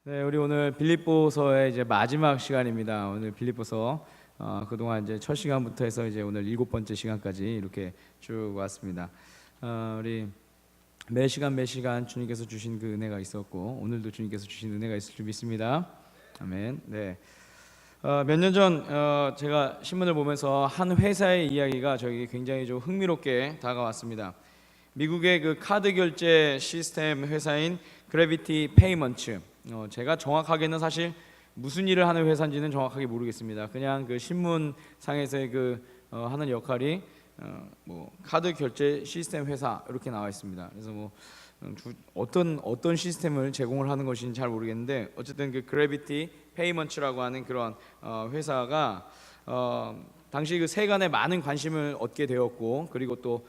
네, 우리 오늘 빌립보서의 이제 마지막 시간입니다. 오늘 빌립보서 그동안 이제 첫 시간부터 해서 이제 오늘 7번째 시간까지 이렇게 쭉 왔습니다. 우리 매 시간 주님께서 주신 그 은혜가 있었고 오늘도 주님께서 주신 은혜가 있을 줄 믿습니다. 아멘. 네. 몇 년 전 제가 신문을 보면서 한 회사의 이야기가 저에게 굉장히 좀 흥미롭게 다가왔습니다. 미국의 그 카드 결제 시스템 회사인 그래비티 페이먼츠. 제가 정확하게는 사실 무슨 일을 하는 회사인지는 정확하게 모르겠습니다. 그냥 그 신문상에서의 하는 역할이 뭐 카드 결제 시스템 회사 이렇게 나와 있습니다. 그래서 뭐 어떤 시스템을 제공을 하는 것인지 잘 모르겠는데 어쨌든 그 그래비티 페이먼츠라고 하는 그런 회사가 당시 그 세간에 많은 관심을 얻게 되었고, 그리고 또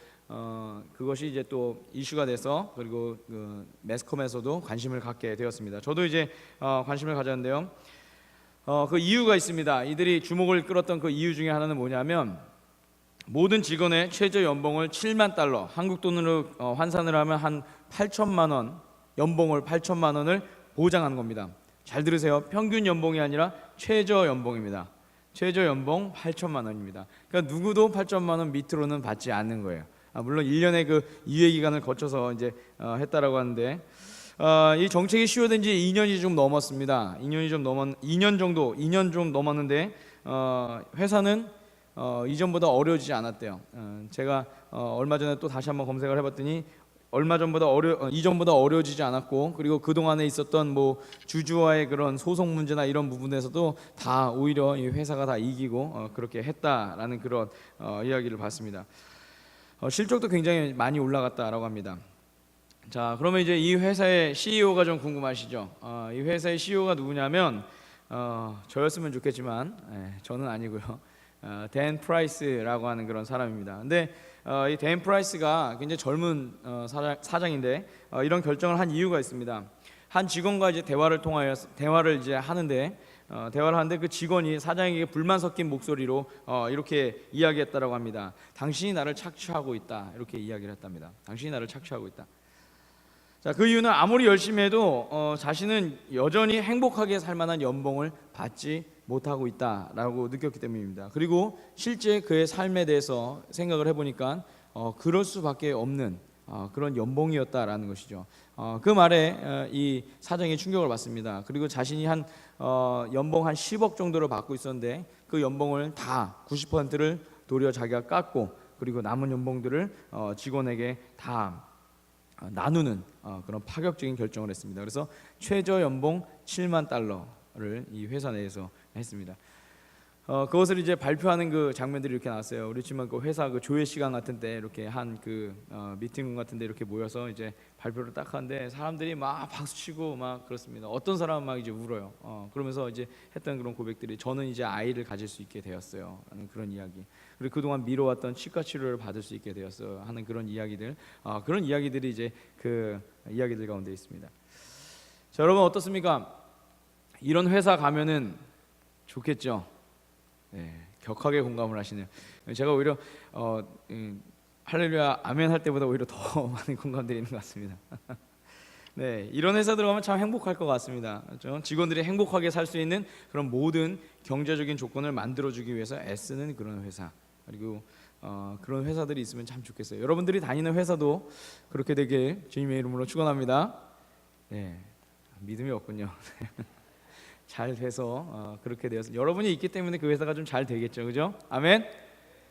그것이 이제 또 이슈가 돼서, 그리고 그 매스컴에서도 관심을 갖게 되었습니다. 저도 이제 관심을 가졌는데요. 그 이유가 있습니다. 이들이 주목을 끌었던 그 이유 중에 하나는 뭐냐면, 모든 직원의 최저 연봉을 7만 달러, 한국 돈으로 환산을 하면 한 8천만 원, 연봉을 8천만 원을 보장하는 겁니다. 잘 들으세요. 평균 연봉이 아니라 최저 연봉입니다. 최저 연봉 8천만 원입니다. 그러니까 누구도 8천만 원 밑으로는 받지 않는 거예요. 물론 1년의 그 유예 기간을 거쳐서 이제 했다라고 하는데, 이 정책이 시효된 지 2년이 좀 넘었습니다. 2년 좀 넘었는데 회사는 이전보다 어려워지지 않았대요. 제가 얼마 전에 또 다시 한번 검색을 해봤더니 이전보다 어려워지지 않았고, 그리고 그 동안에 있었던 뭐 주주와의 그런 소송 문제나 이런 부분에서도 다 오히려 이 회사가 다 이기고 그렇게 했다라는 그런 이야기를 봤습니다. 실적도 굉장히 많이 올라갔다라고 합니다. 자, 그러면 이제 이 회사의 CEO가 좀 궁금하시죠? 이 회사의 CEO가 누구냐면 저였으면 좋겠지만 저는 아니고요. 댄 프라이스라고 하는 그런 사람입니다. 근데 이 댄 프라이스가 굉장히 젊은 사장인데 이런 결정을 한 이유가 있습니다. 한 직원과 이제 대화를 이제 하는데 그 직원이 사장에게 불만 섞인 목소리로 이렇게 이야기했다라고 합니다. 당신이 나를 착취하고 있다, 이렇게 이야기를 했답니다. 당신이 나를 착취하고 있다. 자, 그 이유는 아무리 열심히 해도 자신은 여전히 행복하게 살 만한 연봉을 받지 못하고 있다라고 느꼈기 때문입니다. 그리고 실제 그의 삶에 대해서 생각을 해보니까 그럴 수밖에 없는 그런 연봉이었다라는 것이죠. 그 말에 이 사장이 충격을 받습니다. 그리고 자신이 한 연봉 한 10억 정도를 받고 있었는데 그 연봉을 다 90%를 도리어 자기가 깎고, 그리고 남은 연봉들을 직원에게 다 나누는 그런 파격적인 결정을 했습니다. 그래서 최저 연봉 7만 달러를 이 회사 내에서 했습니다. 그것을 이제 발표하는 그 장면들이 이렇게 나왔어요. 우리 지금 그 회사 그 조회 시간 같은 때 이렇게 한 그 미팅 같은 데 이렇게 모여서 이제 발표를 딱 하는데 사람들이 막 박수치고 막 그렇습니다. 어떤 사람은 막 이제 울어요. 그러면서 이제 했던 그런 고백들이, 저는 이제 아이를 가질 수 있게 되었어요 하는 그런 이야기, 그리고 그동안 미뤄왔던 치과 치료를 받을 수 있게 되었어요 하는 그런 이야기들, 그런 이야기들이 이제 그 이야기들 가운데 있습니다. 자, 여러분 어떻습니까? 이런 회사 가면은 좋겠죠? 네, 격하게 공감을 하시네요. 제가 오히려 할렐루야 아멘 할 때보다 오히려 더 많은 공감드리는 것 같습니다. 네, 이런 회사 들어가면 참 행복할 것 같습니다. 그렇죠? 직원들이 행복하게 살 수 있는 그런 모든 경제적인 조건을 만들어주기 위해서 애쓰는 그런 회사, 그리고 그런 회사들이 있으면 참 좋겠어요. 여러분들이 다니는 회사도 그렇게 되길 주님의 이름으로 축원합니다. 네, 믿음이 없군요. 잘 돼서 그렇게 되어서 여러분이 있기 때문에 그 회사가 좀 잘 되겠죠, 그죠? 아멘,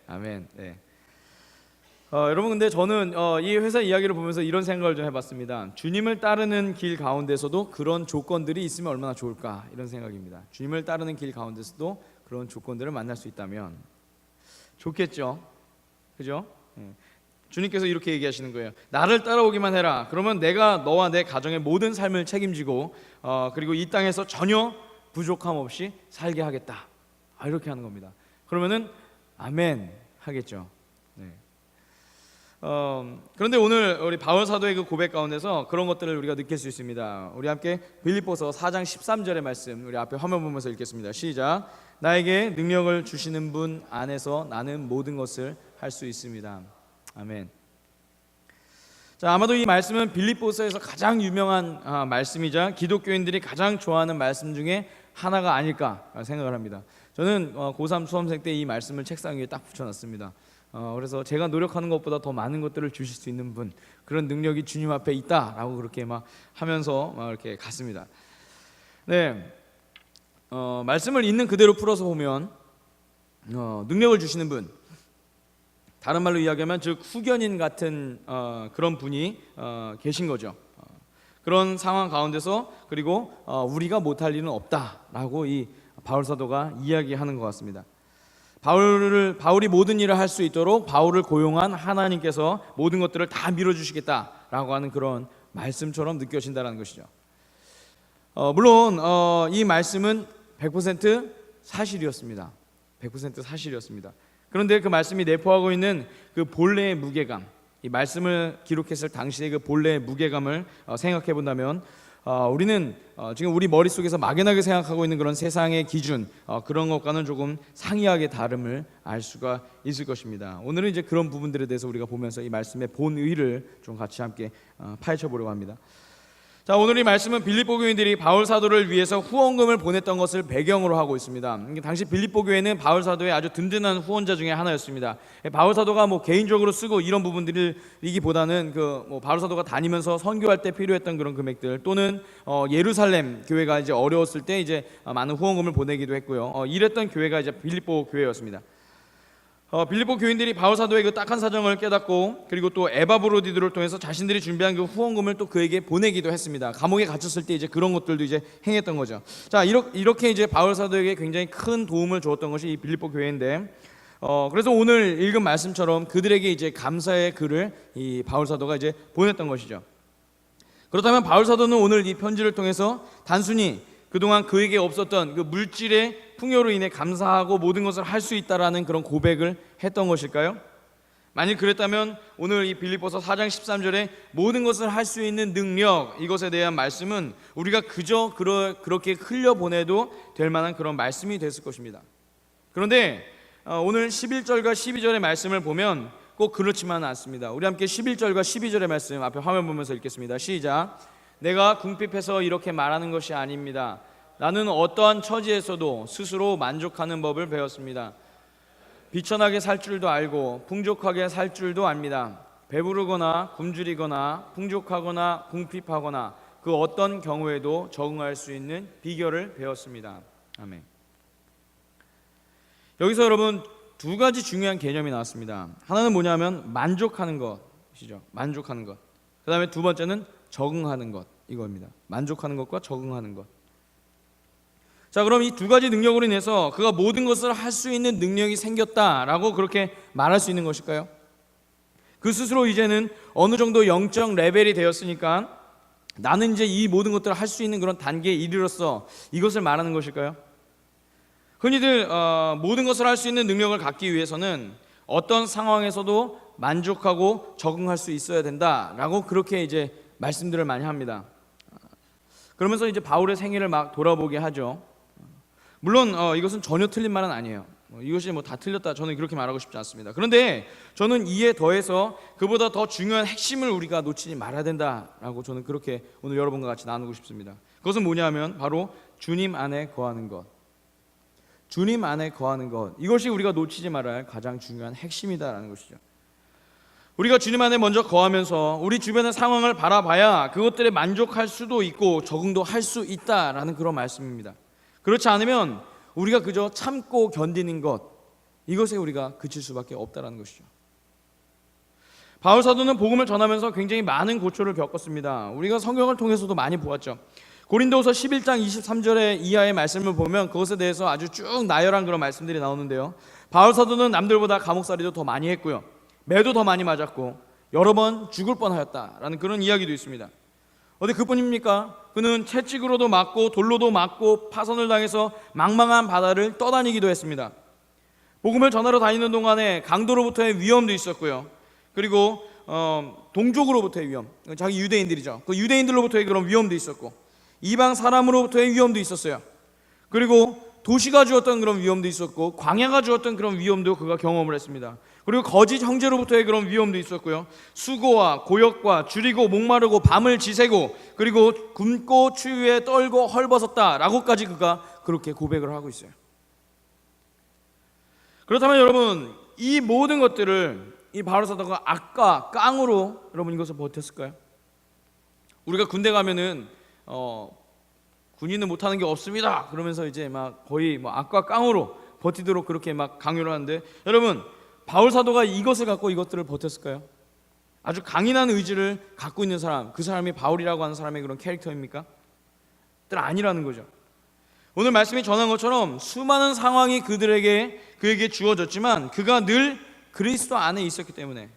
아멘. 네. 여러분, 근데 저는 이 회사 이야기를 보면서 이런 생각을 좀 해봤습니다. 주님을 따르는 길 가운데서도 그런 조건들이 있으면 얼마나 좋을까, 이런 생각입니다. 주님을 따르는 길 가운데서도 그런 조건들을 만날 수 있다면 좋겠죠, 그죠? 주님께서 이렇게 얘기하시는 거예요. 나를 따라오기만 해라. 그러면 내가 너와 내 가정의 모든 삶을 책임지고 그리고 이 땅에서 전혀 부족함 없이 살게 하겠다, 이렇게 하는 겁니다. 그러면은 아멘 하겠죠. 네. 그런데 오늘 우리 바울 사도의 그 고백 가운데서 그런 것들을 우리가 느낄 수 있습니다. 우리 함께 빌립보서 4장 13절의 말씀 우리 앞에 화면 보면서 읽겠습니다. 시작. 나에게 능력을 주시는 분 안에서 나는 모든 것을 할 수 있습니다. 아멘. 자, 아마도 이 말씀은 빌립보서에서 가장 유명한 말씀이자 기독교인들이 가장 좋아하는 말씀 중에 하나가 아닐까 생각을 합니다. 저는 고3 수험생 때 이 말씀을 책상 위에 딱 붙여놨습니다. 그래서 제가 노력하는 것보다 더 많은 것들을 주실 수 있는 분, 그런 능력이 주님 앞에 있다라고 그렇게 막 하면서 이렇게 갔습니다. 네, 말씀을 있는 그대로 풀어서 보면 능력을 주시는 분, 다른 말로 이야기하면 즉 후견인 같은 그런 분이 계신 거죠. 그런 상황 가운데서 그리고 우리가 못할 일은 없다라고 이 바울 사도가 이야기하는 것 같습니다. 바울이 모든 일을 할 수 있도록 바울을 고용한 하나님께서 모든 것들을 다 밀어주시겠다라고 하는 그런 말씀처럼 느껴진다는 것이죠. 물론 이 말씀은 100% 사실이었습니다. 100% 사실이었습니다. 그런데 그 말씀이 내포하고 있는 그 본래의 무게감, 이 말씀을 기록했을 당시의 그 본래의 무게감을 생각해 본다면 우리는 지금 우리 머릿속에서 막연하게 생각하고 있는 그런 세상의 기준, 그런 것과는 조금 상이하게 다름을 알 수가 있을 것입니다. 오늘은 이제 그런 부분들에 대해서 우리가 보면서 이 말씀의 본의를 좀 같이 함께 파헤쳐 보려고 합니다. 자, 오늘 이 말씀은 빌립보 교인들이 바울 사도를 위해서 후원금을 보냈던 것을 배경으로 하고 있습니다. 당시 빌립보 교회는 바울 사도의 아주 든든한 후원자 중에 하나였습니다. 바울 사도가 개인적으로 쓰고 이런 부분들이기보다는 바울 사도가 다니면서 선교할 때 필요했던 그런 금액들, 또는 예루살렘 교회가 이제 어려웠을 때 이제 많은 후원금을 보내기도 했고요. 이랬던 교회가 이제 빌립보 교회였습니다. 빌립보 교인들이 바울 사도의 그 딱한 사정을 깨닫고, 그리고 또 에바브로디도를 통해서 자신들이 준비한 그 후원금을 또 그에게 보내기도 했습니다. 감옥에 갇혔을 때 이제 그런 것들도 이제 행했던 거죠. 자, 이렇게 이제 바울 사도에게 굉장히 큰 도움을 주었던 것이 이 빌립보 교회인데, 그래서 오늘 읽은 말씀처럼 그들에게 이제 감사의 글을 이 바울 사도가 이제 보냈던 것이죠. 그렇다면 바울 사도는 오늘 이 편지를 통해서 단순히 그동안 그에게 없었던 그 물질의 풍요로 인해 감사하고 모든 것을 할 수 있다라는 그런 고백을 했던 것일까요? 만일 그랬다면 오늘 이 빌립보서 4장 13절에 모든 것을 할 수 있는 능력, 이것에 대한 말씀은 우리가 그저 그렇게 흘려보내도 될 만한 그런 말씀이 됐을 것입니다. 그런데 오늘 11절과 12절의 말씀을 보면 꼭 그렇지만은 않습니다. 우리 함께 11절과 12절의 말씀 앞에 화면 보면서 읽겠습니다. 시작. 내가 궁핍해서 이렇게 말하는 것이 아닙니다. 나는 어떠한 처지에서도 스스로 만족하는 법을 배웠습니다. 비천하게 살 줄도 알고 풍족하게 살 줄도 압니다. 배부르거나 굶주리거나 풍족하거나 궁핍하거나 그 어떤 경우에도 적응할 수 있는 비결을 배웠습니다. 아멘. 여기서 여러분 두 가지 중요한 개념이 나왔습니다. 하나는 뭐냐면 만족하는 것이죠. 만족하는 것. 그 다음에 두 번째는 적응하는 것, 이겁니다. 만족하는 것과 적응하는 것. 자, 그럼 이 두 가지 능력으로 인해서 그가 모든 것을 할 수 있는 능력이 생겼다라고 그렇게 말할 수 있는 것일까요? 그 스스로 이제는 어느 정도 영적 레벨이 되었으니까 나는 이제 이 모든 것들을 할 수 있는 그런 단계에 이르렀어, 이것을 말하는 것일까요? 흔히들 모든 것을 할 수 있는 능력을 갖기 위해서는 어떤 상황에서도 만족하고 적응할 수 있어야 된다라고 그렇게 이제 말씀들을 많이 합니다. 그러면서 이제 바울의 생애를 막 돌아보게 하죠. 물론 이것은 전혀 틀린 말은 아니에요. 이것이 다 틀렸다, 저는 그렇게 말하고 싶지 않습니다. 그런데 저는 이에 더해서 그보다 더 중요한 핵심을 우리가 놓치지 말아야 된다라고 저는 그렇게 오늘 여러분과 같이 나누고 싶습니다. 그것은 뭐냐면 바로 주님 안에 거하는 것. 주님 안에 거하는 것, 이것이 우리가 놓치지 말아야 할 가장 중요한 핵심이다라는 것이죠. 우리가 주님 안에 먼저 거하면서 우리 주변의 상황을 바라봐야 그것들에 만족할 수도 있고 적응도 할 수 있다라는 그런 말씀입니다. 그렇지 않으면 우리가 그저 참고 견디는 것, 이것에 우리가 그칠 수밖에 없다라는 것이죠. 바울 사도는 복음을 전하면서 굉장히 많은 고초를 겪었습니다. 우리가 성경을 통해서도 많이 보았죠. 고린도후서 11장 23절의 이하의 말씀을 보면 그것에 대해서 아주 쭉 나열한 그런 말씀들이 나오는데요. 바울 사도는 남들보다 감옥살이도 더 많이 했고요, 매도 더 많이 맞았고 여러 번 죽을 뻔하였다라는 그런 이야기도 있습니다. 어디 그뿐입니까? 그는 채찍으로도 맞고 돌로도 맞고 파선을 당해서 망망한 바다를 떠다니기도 했습니다. 복음을 전하러 다니는 동안에 강도로부터의 위험도 있었고요, 그리고 동족으로부터의 위험, 자기 유대인들이죠. 그 유대인들로부터의 그런 위험도 있었고 이방 사람으로부터의 위험도 있었어요. 그리고 도시가 주었던 그런 위험도 있었고 광야가 주었던 그런 위험도 그가 경험을 했습니다. 그리고 거짓 형제로부터의 그런 위험도 있었고요. 수고와 고역과 줄이고 목마르고 밤을 지새고 그리고 굶고 추위에 떨고 헐벗었다라고까지 그가 그렇게 고백을 하고 있어요. 그렇다면 여러분, 이 모든 것들을 이 바울 사도가 악과 깡으로 여러분 이것을 버텼을까요? 우리가 군대 가면은 군인은 못하는 게 없습니다 그러면서 이제 막 거의 뭐 악과 깡으로 버티도록 그렇게 막 강요를 하는데, 여러분 바울 사도가 이것을 갖고 이것들을 버텼을까요? 아주 강인한 의지를 갖고 있는 사람, 그 사람이 바울이라고 하는 사람의 그런 캐릭터입니까? 들 아니라는 거죠. 오늘 말씀이 전한 것처럼 수많은 상황이 그에게 주어졌지만 그가 늘 그리스도 안에 있었기 때문에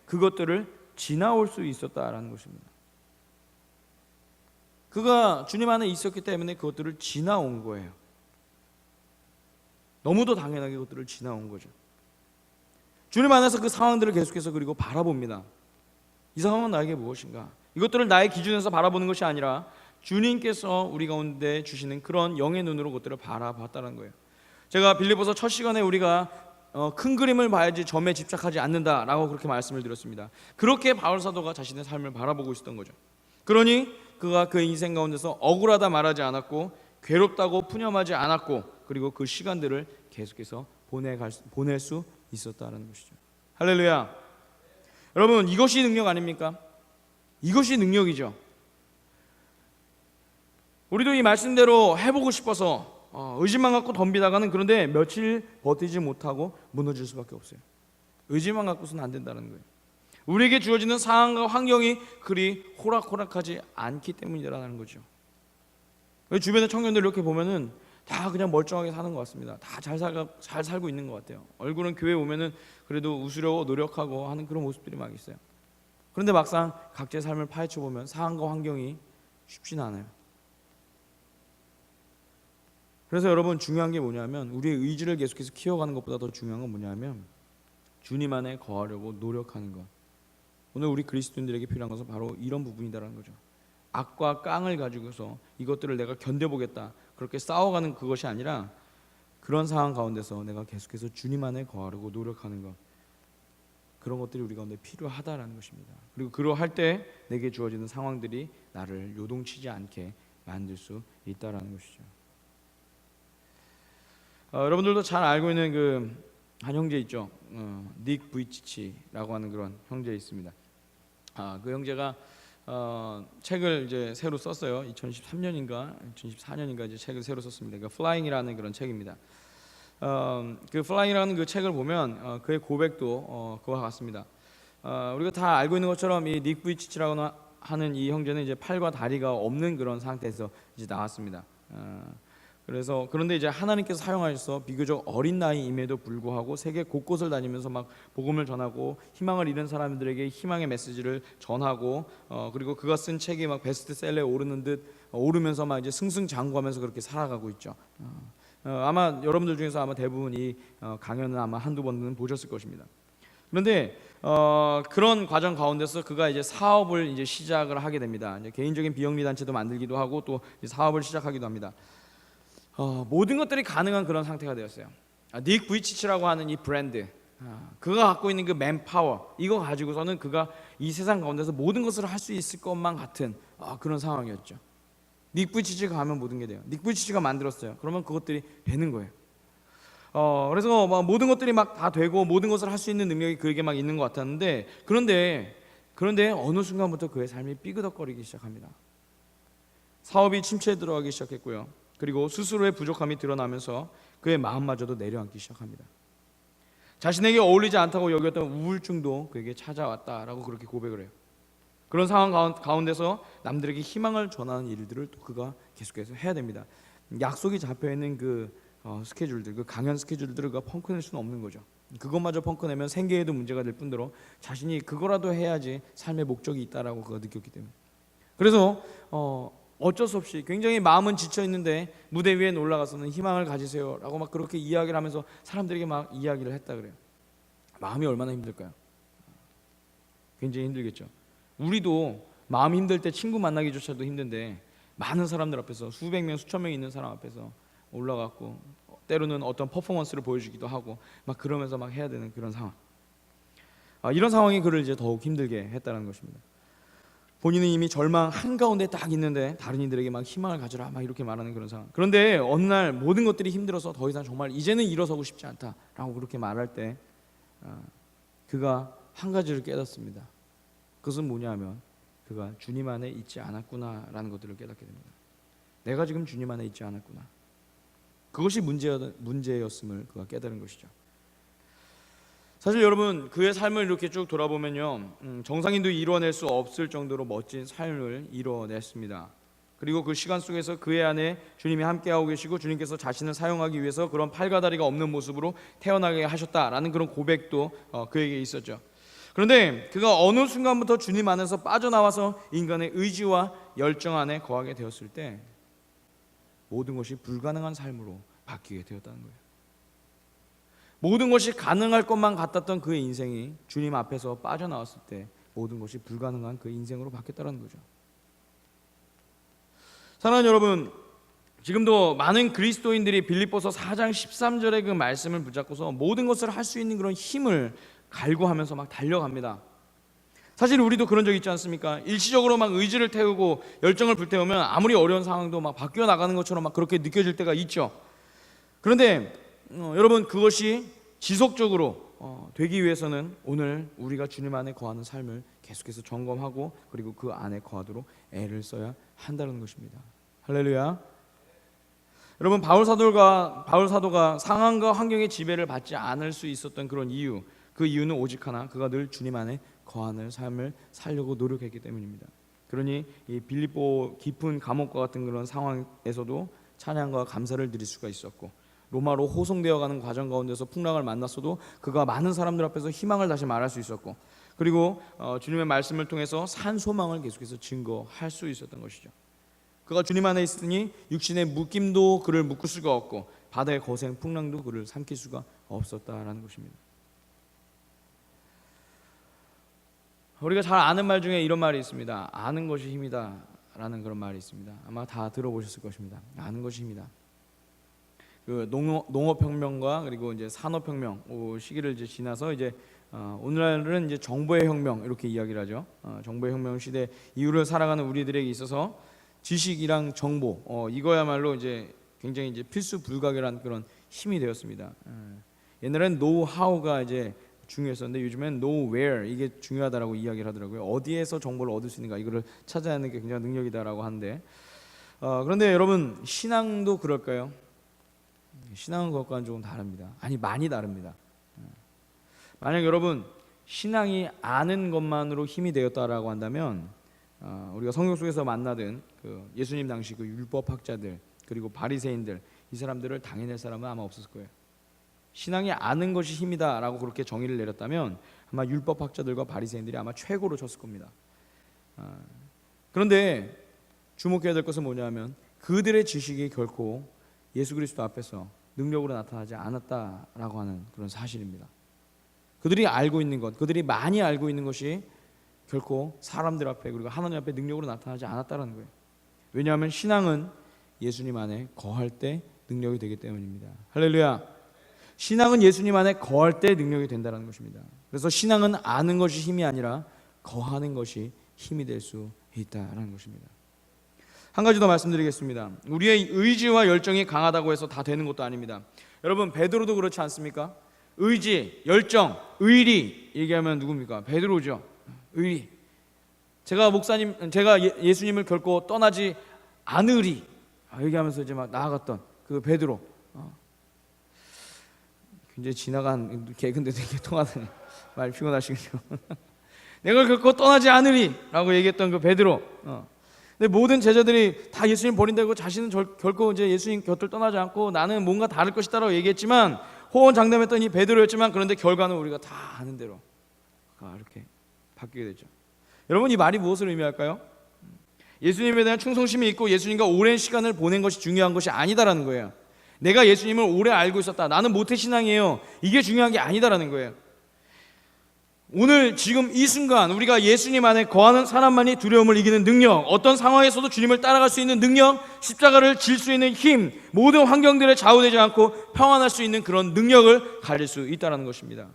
그것들을 지나올 수 있었다라는 것입니다. 그가 주님 안에 있었기 때문에 그것들을 지나온 거예요. 너무도 당연하게 그것들을 지나온 거죠. 주님 안에서 그 상황들을 계속해서 그리고 바라봅니다. 이 상황은 나에게 무엇인가? 이것들을 나의 기준에서 바라보는 것이 아니라 주님께서 우리 가운데 주시는 그런 영의 눈으로 그것들을 바라봤다는 거예요. 제가 빌립보서 첫 시간에 우리가 큰 그림을 봐야지 점에 집착하지 않는다라고 그렇게 말씀을 드렸습니다. 그렇게 바울 사도가 자신의 삶을 바라보고 있었던 거죠. 그러니 그가 그 인생 가운데서 억울하다 말하지 않았고 괴롭다고 푸념하지 않았고 그리고 그 시간들을 계속해서 보낼 수 있었다는 것이죠. 할렐루야. 여러분, 이것이 능력 아닙니까? 이것이 능력이죠. 우리도 이 말씀대로 해보고 싶어서 의지만 갖고 덤비다가는 그런데 며칠 버티지 못하고 무너질 수밖에 없어요. 의지만 갖고서는 안 된다는 거예요. 우리에게 주어지는 상황과 환경이 그리 호락호락하지 않기 때문이라는 거죠. 주변의 청년들 이렇게 보면은 다 그냥 멀쩡하게 사는 것 같습니다. 다 잘 살고 있는 것 같아요. 얼굴은 교회 오면은 그래도 웃으려고 노력하고 하는 그런 모습들이 막 있어요. 그런데 막상 각자의 삶을 파헤쳐 보면 상황과 환경이 쉽지는 않아요. 그래서 여러분, 중요한 게 뭐냐면 우리의 의지를 계속해서 키워가는 것보다 더 중요한 건 뭐냐면 주님 안에 거하려고 노력하는 것. 오늘 우리 그리스도인들에게 필요한 것은 바로 이런 부분이다라는 거죠. 악과 깡을 가지고서 이것들을 내가 견뎌보겠다 그렇게 싸워가는 그것이 아니라 그런 상황 가운데서 내가 계속해서 주님 안에 거하려고 노력하는 것, 그런 것들이 우리 가운데 필요하다라는 것입니다. 그리고 그러할 때 내게 주어지는 상황들이 나를 요동치지 않게 만들 수 있다라는 것이죠. 여러분들도 잘 알고 있는 그 한 형제 있죠. 닉 부이치치라고 하는 그런 형제 있습니다. 그 형제가 책을 이제 새로 썼어요. 2013년인가 2014년인가 이제 책을 새로 썼습니다. 그 플라잉이라는 그런 책입니다. 그 플라잉이라는 그 책을 보면 그의 고백도 그와 같습니다. 우리가 다 알고 있는 것처럼 이 닉 부이치치라고 하는 이 형제는 이제 팔과 다리가 없는 그런 상태에서 이제 나왔습니다. 그런데 이제 하나님께서 사용하셔서 비교적 어린 나이임에도 불구하고 세계 곳곳을 다니면서 막 복음을 전하고 희망을 잃은 사람들에게 희망의 메시지를 전하고 그리고 그가 쓴 책이 막 베스트셀러에 오르는 듯 오르면서 막 이제 승승장구하면서 그렇게 살아가고 있죠. 아마 여러분들 중에서 아마 대부분 이 강연은 아마 한두 번은 보셨을 것입니다. 그런데 그런 과정 가운데서 그가 이제 사업을 이제 시작을 하게 됩니다. 이제 개인적인 비영리 단체도 만들기도 하고 또 사업을 시작하기도 합니다. 모든 것들이 가능한 그런 상태가 되었어요. 닉 부이치치라고 하는 이 브랜드, 그가 갖고 있는 그 맨파워, 이거 가지고서는 그가 이 세상 가운데서 모든 것을 할 수 있을 것만 같은 그런 상황이었죠. 닉 부이치치가 하면 모든 게 돼요. 닉 부이치치가 만들었어요. 그러면 그것들이 되는 거예요. 그래서 막 모든 것들이 막 다 되고 모든 것을 할 수 있는 능력이 그에게 막 있는 것 같았는데 그런데 어느 순간부터 그의 삶이 삐그덕거리기 시작합니다. 사업이 침체에 들어가기 시작했고요. 그리고 스스로의 부족함이 드러나면서 그의 마음마저도 내려앉기 시작합니다. 자신에게 어울리지 않다고 여겼던 우울증도 그에게 찾아왔다라고 그렇게 고백을 해요. 그런 상황 가운데서 남들에게 희망을 전하는 일들을 또 그가 계속해서 해야 됩니다. 약속이 잡혀있는 그 스케줄들, 그 강연 스케줄들을 그가 펑크낼 수는 없는 거죠. 그것마저 펑크내면 생계에도 문제가 될 뿐더러 자신이 그거라도 해야지 삶의 목적이 있다라고 그가 느꼈기 때문에. 그래서 어쩔 수 없이 굉장히 마음은 지쳐 있는데 무대 위에 올라가서는 희망을 가지세요라고 막 그렇게 이야기를 하면서 사람들에게 막 이야기를 했다 그래요. 마음이 얼마나 힘들까요? 굉장히 힘들겠죠. 우리도 마음 힘들 때 친구 만나기조차도 힘든데 많은 사람들 앞에서 수백 명, 수천 명 있는 사람 앞에서 올라갔고 때로는 어떤 퍼포먼스를 보여주기도 하고 막 그러면서 막 해야 되는 그런 상황. 이런 상황이 그를 이제 더욱 힘들게 했다는 것입니다. 본인은 이미 절망 한가운데 딱 있는데 다른 이들에게 막 희망을 가져라 막 이렇게 말하는 그런 상황. 그런데 어느 날 모든 것들이 힘들어서 더 이상 정말 이제는 일어서고 싶지 않다라고 그렇게 말할 때 그가 한 가지를 깨닫습니다. 그것은 뭐냐 하면 그가 주님 안에 있지 않았구나라는 것들을 깨닫게 됩니다. 내가 지금 주님 안에 있지 않았구나. 그것이 문제였음을 그가 깨달은 것이죠. 사실 여러분 그의 삶을 이렇게 쭉 돌아보면요, 정상인도 이뤄낼 수 없을 정도로 멋진 삶을 이뤄냈습니다. 그리고 그 시간 속에서 그의 안에 주님이 함께하고 계시고 주님께서 자신을 사용하기 위해서 그런 팔과 다리가 없는 모습으로 태어나게 하셨다라는 그런 고백도 그에게 있었죠. 그런데 그가 어느 순간부터 주님 안에서 빠져나와서 인간의 의지와 열정 안에 거하게 되었을 때 모든 것이 불가능한 삶으로 바뀌게 되었다는 거예요. 모든 것이 가능할 것만 같았던 그의 인생이 주님 앞에서 빠져나왔을 때 모든 것이 불가능한 그의 인생으로 바뀌었다는 거죠. 사랑하는 여러분, 지금도 많은 그리스도인들이 빌립보서 4장 13절의 그 말씀을 붙잡고서 모든 것을 할 수 있는 그런 힘을 갈구하면서 막 달려갑니다. 사실 우리도 그런 적 있지 않습니까? 일시적으로 막 의지를 태우고 열정을 불태우면 아무리 어려운 상황도 막 바뀌어 나가는 것처럼 막 그렇게 느껴질 때가 있죠. 그런데 여러분 그것이 지속적으로 되기 위해서는 오늘 우리가 주님 안에 거하는 삶을 계속해서 점검하고 그리고 그 안에 거하도록 애를 써야 한다는 것입니다. 할렐루야. 여러분 바울 사도가 상황과 환경의 지배를 받지 않을 수 있었던 그런 이유, 그 이유는 오직 하나, 그가 늘 주님 안에 거하는 삶을 살려고 노력했기 때문입니다. 그러니 이 빌립보 깊은 감옥과 같은 그런 상황에서도 찬양과 감사를 드릴 수가 있었고, 로마로 호송되어가는 과정 가운데서 풍랑을 만났어도 그가 많은 사람들 앞에서 희망을 다시 말할 수 있었고, 그리고 주님의 말씀을 통해서 산 소망을 계속해서 증거할 수 있었던 것이죠. 그가 주님 안에 있으니 육신의 묶임도 그를 묶을 수가 없고 바다의 거센 풍랑도 그를 삼킬 수가 없었다라는 것입니다. 우리가 잘 아는 말 중에 이런 말이 있습니다. 아는 것이 힘이다 라는 그런 말이 있습니다. 아마 다 들어보셨을 것입니다. 아는 것이 힘이다. 그 농업혁명과 그리고 이제 산업혁명 시기를 이제 지나서 이제 오늘날은 이제 정보의 혁명 이렇게 이야기를 하죠. 정보의 혁명 시대 이후를 살아가는 우리들에게 있어서 지식이랑 정보 이거야말로 이제 굉장히 이제 필수 불가결한 그런 힘이 되었습니다. 옛날엔 노하우가 이제 중요했었는데 요즘엔 know where 이게 중요하다라고 이야기를 하더라고요. 어디에서 정보를 얻을 수 있는가 이거를 찾아야 하는 게 굉장히 능력이다라고 하는데 그런데 여러분 신앙도 그럴까요? 신앙은 그것과는 조금 다릅니다. 아니 많이 다릅니다. 만약 여러분 신앙이 아는 것만으로 힘이 되었다라고 한다면 우리가 성경 속에서 만나던 그 예수님 당시 그 율법학자들 그리고 바리새인들 이 사람들을 당해낼 사람은 아마 없었을 거예요. 신앙이 아는 것이 힘이다라고 그렇게 정의를 내렸다면 아마 율법학자들과 바리새인들이 아마 최고로 쳤을 겁니다. 그런데 주목해야 될 것은 뭐냐면 그들의 지식이 결코 예수 그리스도 앞에서 능력으로 나타나지 않았다라고 하는 그런 사실입니다. 그들이 알고 있는 것, 그들이 많이 알고 있는 것이 결코 사람들 앞에 그리고 하나님 앞에 능력으로 나타나지 않았다는 거예요. 왜냐하면 신앙은 예수님 안에 거할 때 능력이 되기 때문입니다. 할렐루야. 신앙은 예수님 안에 거할 때 능력이 된다는 것입니다. 그래서 신앙은 아는 것이 힘이 아니라 거하는 것이 힘이 될 수 있다는 것입니다. 한 가지 더 말씀드리겠습니다. 우리의 의지와 열정이 강하다고 해서 다 되는 것도 아닙니다. 여러분 베드로도 그렇지 않습니까? 의지, 열정, 의리 얘기하면 누굽니까? 베드로죠. 의리. 제가 예수님을 결코 떠나지 않으리 얘기하면서 이제 막 나아갔던 그 베드로. 굉장히 지나간 개근데 되게 통하더니 말 피곤하시군요. 내가 결코 떠나지 않으리라고 얘기했던 그 베드로. 근데 모든 제자들이 다 예수님 버린다고 자신은 결코 이제 예수님 곁을 떠나지 않고 나는 뭔가 다를 것이다라고 얘기했지만 호언장담했던 이 베드로였지만 그런데 결과는 우리가 다 아는 대로 이렇게 바뀌게 되죠. 여러분 이 말이 무엇을 의미할까요? 예수님에 대한 충성심이 있고 예수님과 오랜 시간을 보낸 것이 중요한 것이 아니다라는 거예요. 내가 예수님을 오래 알고 있었다. 나는 모태신앙이에요. 이게 중요한 게 아니다라는 거예요. 오늘 지금 이 순간 우리가 예수님 안에 거하는 사람만이 두려움을 이기는 능력, 어떤 상황에서도 주님을 따라갈 수 있는 능력, 십자가를 질 수 있는 힘, 모든 환경들에 좌우되지 않고 평안할 수 있는 그런 능력을 가질 수 있다는 것입니다.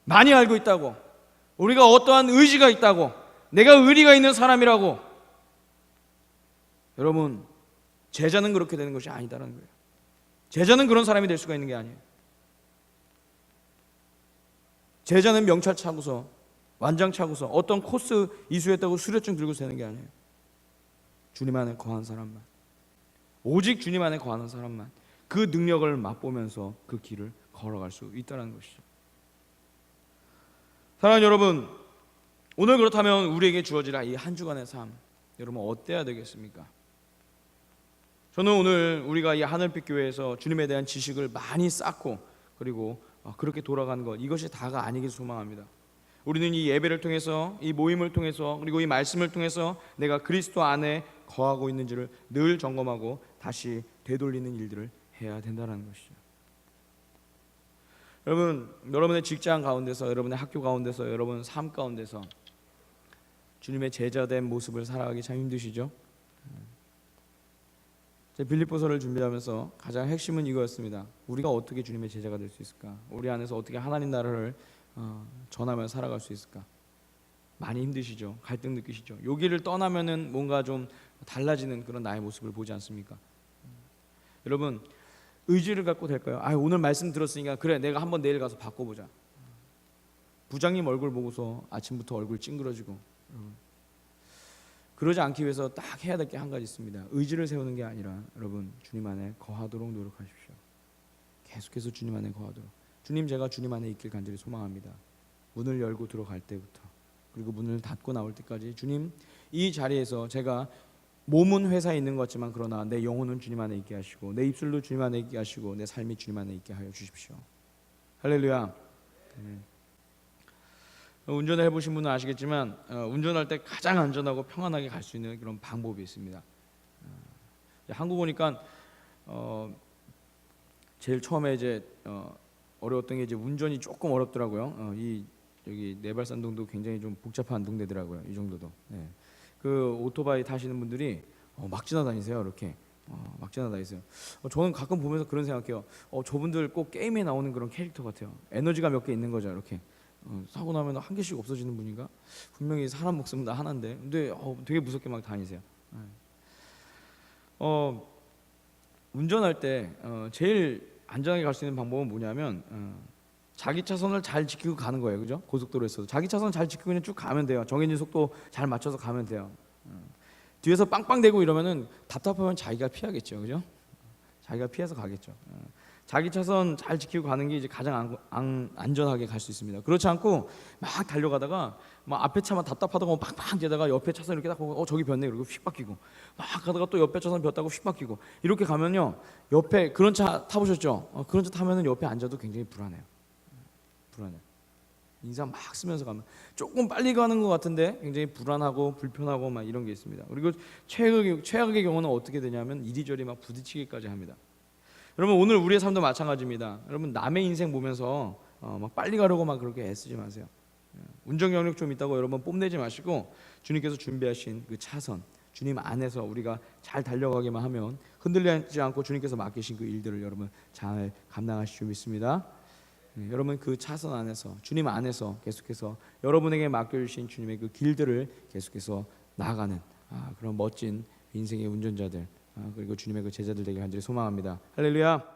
많이 알고 있다고, 우리가 어떠한 의지가 있다고, 내가 의리가 있는 사람이라고, 여러분, 제자는 그렇게 되는 것이 아니다라는 거예요. 제자는 그런 사람이 될 수가 있는 게 아니에요. 제자는 명찰 차고서, 완장 차고서, 어떤 코스 이수했다고 수료증 들고 되는 게 아니에요. 주님 안에 거한 사람만, 오직 주님 안에 거하는 사람만 그 능력을 맛보면서 그 길을 걸어갈 수 있다는 것이죠. 사랑하는 여러분, 오늘 그렇다면 우리에게 주어질 이 한 주간의 삶, 여러분 어때야 되겠습니까? 저는 오늘 우리가 이 하늘빛 교회에서 주님에 대한 지식을 많이 쌓고, 그리고 그렇게 돌아가는 것, 이것이 다가 아니길 소망합니다. 우리는 이 예배를 통해서, 이 모임을 통해서, 그리고 이 말씀을 통해서 내가 그리스도 안에 거하고 있는지를 늘 점검하고 다시 되돌리는 일들을 해야 된다는 것이죠. 여러분, 여러분의 직장 가운데서, 여러분의 학교 가운데서, 여러분 삶 가운데서 주님의 제자된 모습을 살아가기 참 힘드시죠? 제 빌립보서를 준비하면서 가장 핵심은 이거였습니다. 우리가 어떻게 주님의 제자가 될 수 있을까? 우리 안에서 어떻게 하나님 나라를 전하며 살아갈 수 있을까? 많이 힘드시죠? 갈등 느끼시죠? 여기를 떠나면은 뭔가 좀 달라지는 그런 나의 모습을 보지 않습니까? 여러분, 의지를 갖고 될까요? 오늘 말씀 들었으니까 그래, 내가 한번 내일 가서 바꿔보자. 부장님 얼굴 보고서 아침부터 얼굴 찡그러지고, 그러지 않기 위해서 딱 해야 될 게 한 가지 있습니다. 의지를 세우는 게 아니라 여러분, 주님 안에 거하도록 노력하십시오. 계속해서 주님 안에 거하도록. 주님, 제가 주님 안에 있길 간절히 소망합니다. 문을 열고 들어갈 때부터, 그리고 문을 닫고 나올 때까지 주님, 이 자리에서 제가 몸은 회사에 있는 것 같지만 그러나 내 영혼은 주님 안에 있게 하시고, 내 입술도 주님 안에 있게 하시고, 내 삶이 주님 안에 있게 하여 주십시오. 할렐루야. 운전을 해보신 분은 아시겠지만 운전할 때 가장 안전하고 평안하게 갈 수 있는 그런 방법이 있습니다. 한국 오니까 제일 처음에 이제 어려웠던 게 이제 운전이 조금 어렵더라고요. 여기 내발산동도 굉장히 좀 복잡한 동네더라고요. 이 정도도. 네. 그 오토바이 타시는 분들이 막 지나다니세요. 이렇게 막 지나다니세요. 저는 가끔 보면서 그런 생각해요. 저분들 꼭 게임에 나오는 그런 캐릭터 같아요. 에너지가 몇 개 있는 거죠. 이렇게. 사고 나면 한 개씩 없어지는 분인가? 분명히 사람 목숨은 다 하나인데, 근데 되게 무섭게 막 다니세요. 운전할 때 제일 안전하게 갈 수 있는 방법은 뭐냐면 자기 차선을 잘 지키고 가는 거예요, 그죠? 고속도로에서도 자기 차선 잘 지키고 그냥 쭉 가면 돼요. 정해진 속도 잘 맞춰서 가면 돼요. 뒤에서 빵빵대고 이러면은 답답하면 자기가 피하겠죠, 그죠? 자기가 피해서 가겠죠. 자기 차선 잘 지키고 가는 게 이제 가장 안전하게 갈 수 있습니다. 그렇지 않고 막 달려가다가 막 앞에 차만 답답하다고 팍팍 뛰다가 옆에 차선 이렇게 딱 보고 저기 변네 그러고 휙 바뀌고, 막 가다가 또 옆에 차선 변다고 휙 바뀌고, 이렇게 가면요, 옆에 그런 차 타보셨죠? 그런 차 타면은 옆에 앉아도 굉장히 불안해요. 불안해. 인상 막 쓰면서 가면 조금 빨리 가는 것 같은데 굉장히 불안하고 불편하고 막 이런 게 있습니다. 그리고 최악의 경우는 어떻게 되냐면 이리저리 막 부딪히기까지 합니다. 여러분, 오늘 우리의 삶도 마찬가지입니다. 여러분, 남의 인생 보면서 막 빨리 가려고 막 그렇게 애쓰지 마세요. 운전 경력 좀 있다고 여러분 뽐내지 마시고, 주님께서 준비하신 그 차선, 주님 안에서 우리가 잘 달려가기만 하면 흔들리지 않고 주님께서 맡기신 그 일들을 여러분 잘 감당하실 줄 믿습니다. 여러분, 그 차선 안에서, 주님 안에서 계속해서 여러분에게 맡겨주신 주님의 그 길들을 계속해서 나아가는 그런 멋진 인생의 운전자들, 그리고 주님의 그 제자들 되길 간절히 소망합니다. 할렐루야.